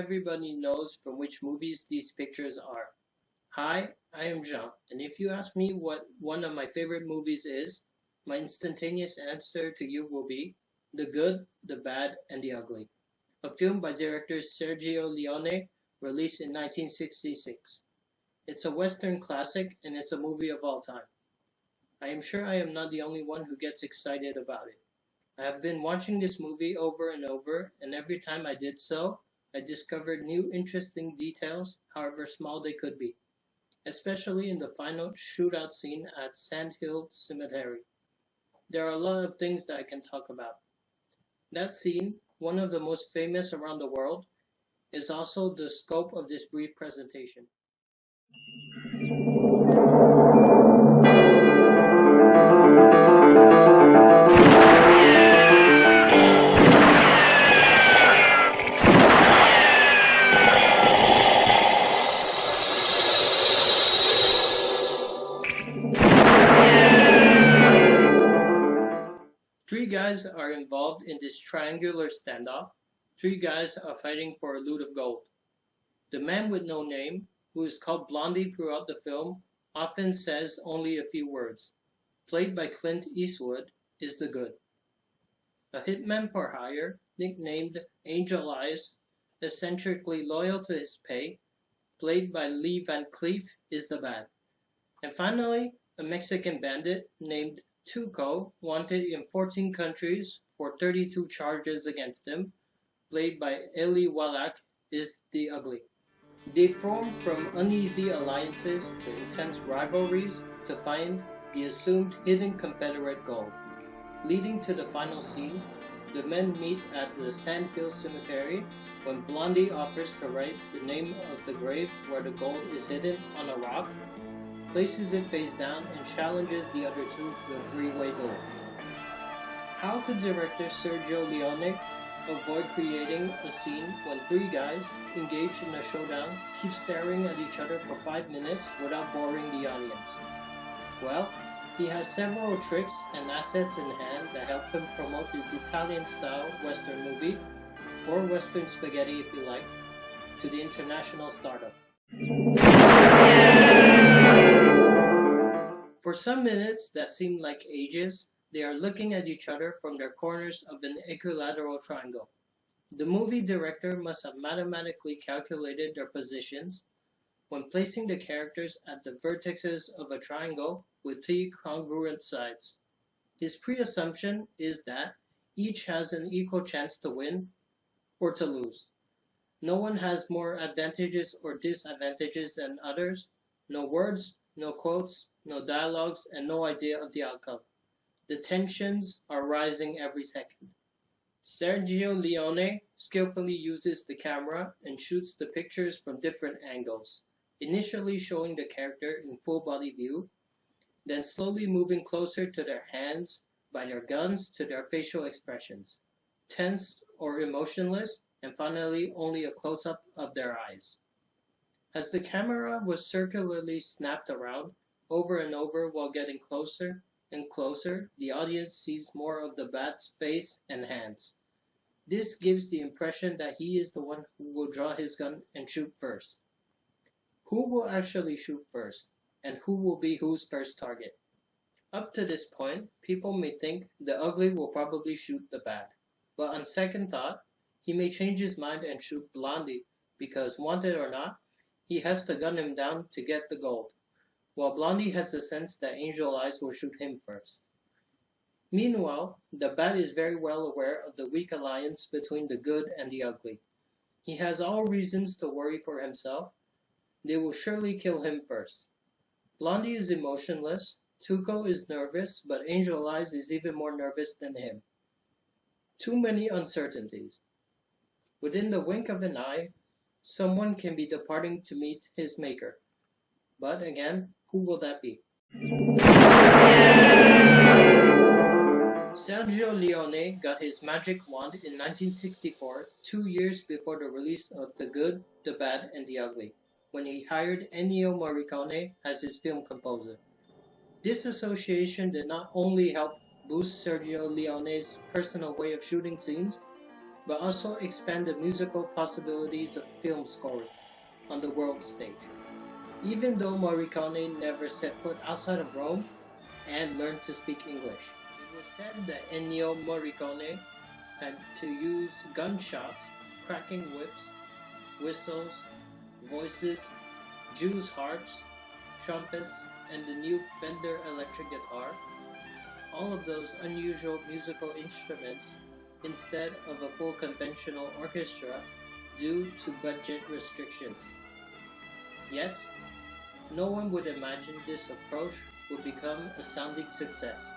everybody knows from which movies these pictures are. Hi, I am Jean, and if you ask me what one of my favorite movies is, my instantaneous answer to you will be The Good, the Bad, and the Ugly, a film by director Sergio Leone, released in 1966. It's a Western classic, and it's a movie of all time. I am sure I am not the only one who gets excited about it. I have been watching this movie over and over, and every time I did so, I discovered new interesting details, however small they could be, especially in the final shootout scene at Sand Hill Cemetery. There are a lot of things that I can talk about. That scene, one of the most famous around the world, is also the scope of this brief presentation. Three guys are involved in this triangular standoff. Three guys are fighting for a loot of gold. The man with no name, who is called Blondie throughout the film, often says only a few words. Played by Clint Eastwood, is the good. A hitman for hire, nicknamed Angel Eyes, eccentrically loyal to his pay, played by Lee Van Cleef, is the bad. And finally, a Mexican bandit named Tuco, wanted in 14 countries for 32 charges against him, played by Eli Wallach, is the ugly. They form from uneasy alliances to intense rivalries to find the assumed hidden Confederate gold. Leading to the final scene, the men meet at the Sand Hill Cemetery when Blondie offers to write the name of the grave where the gold is hidden on a rock, places it face down, and challenges the other two to a three-way duel. How could director Sergio Leone avoid creating a scene when three guys, engaged in a showdown, keep staring at each other for 5 minutes without boring the audience? Well, he has several tricks and assets in hand that help him promote his Italian-style Western movie, or Western spaghetti if you like, to the international stardom. For some minutes that seem like ages, they are looking at each other from their corners of an equilateral triangle. The movie director must have mathematically calculated their positions when placing the characters at the vertices of a triangle with three congruent sides. His pre-assumption is that each has an equal chance to win or to lose. No one has more advantages or disadvantages than others. No words, no quotes, no dialogues, and no idea of the outcome. The tensions are rising every second. Sergio Leone skillfully uses the camera and shoots the pictures from different angles, initially showing the character in full body view, then slowly moving closer to their hands by their guns to their facial expressions, tense or emotionless, and finally only a close-up of their eyes. As the camera was circularly snapped around, over and over while getting closer and closer, the audience sees more of the bat's face and hands. This gives the impression that he is the one who will draw his gun and shoot first. Who will actually shoot first, and who will be whose first target? Up to this point, people may think the ugly will probably shoot the bad, but on second thought, he may change his mind and shoot Blondie because, wanted or not, he has to gun him down to get the gold, while Blondie has the sense that Angel Eyes will shoot him first. Meanwhile, the bad is very well aware of the weak alliance between the good and the ugly. He has all reasons to worry for himself. They will surely kill him first. Blondie is emotionless, Tuco is nervous, but Angel Eyes is even more nervous than him. Too many uncertainties. Within the wink of an eye, someone can be departing to meet his maker. But again, who will that be? Sergio Leone got his magic wand in 1964, 2 years before the release of The Good, the Bad, and the Ugly, when he hired Ennio Morricone as his film composer. This association did not only help boost Sergio Leone's personal way of shooting scenes, but also expand the musical possibilities of film scoring on the world stage. Even though Morricone never set foot outside of Rome and learned to speak English, it was said that Ennio Morricone had to use gunshots, cracking whips, whistles, voices, Jews' harps, trumpets, and the new Fender electric guitar, all of those unusual musical instruments, instead of a full conventional orchestra due to budget restrictions. Yet, no one would imagine this approach would become a sounding success.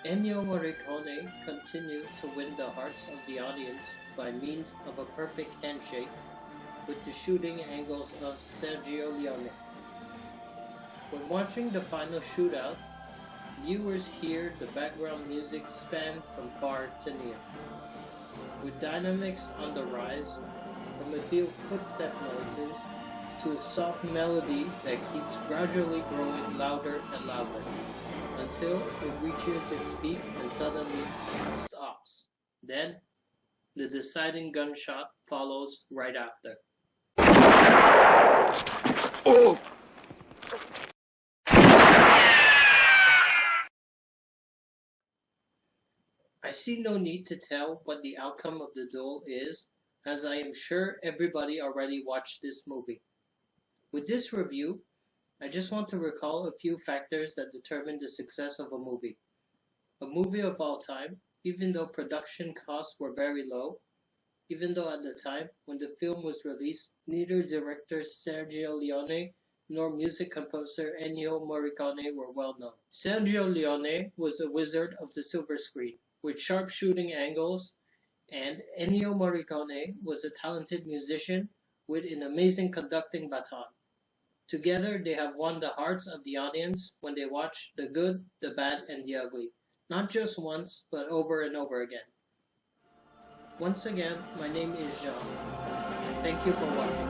Ennio Morricone continued to win the hearts of the audience by means of a perfect handshake with the shooting angles of Sergio Leone. When watching the final shootout, viewers hear the background music span from far to near, with dynamics on the rise, from a few footstep noises to a soft melody that keeps gradually growing louder and louder, until it reaches its peak and suddenly stops. Then, the deciding gunshot follows right after. Oh! I see no need to tell what the outcome of the duel is, as I am sure everybody already watched this movie. With this review, I just want to recall a few factors that determine the success of a movie. A movie of all time, even though production costs were very low, even though at the time when the film was released, neither director Sergio Leone nor music composer Ennio Morricone were well known. Sergio Leone was a wizard of the silver screen, with sharp shooting angles, and Ennio Morricone was a talented musician with an amazing conducting baton. Together, they have won the hearts of the audience when they watch the good, the bad, and the ugly, not just once, but over and over again. Once again, my name is Jean, and thank you for watching.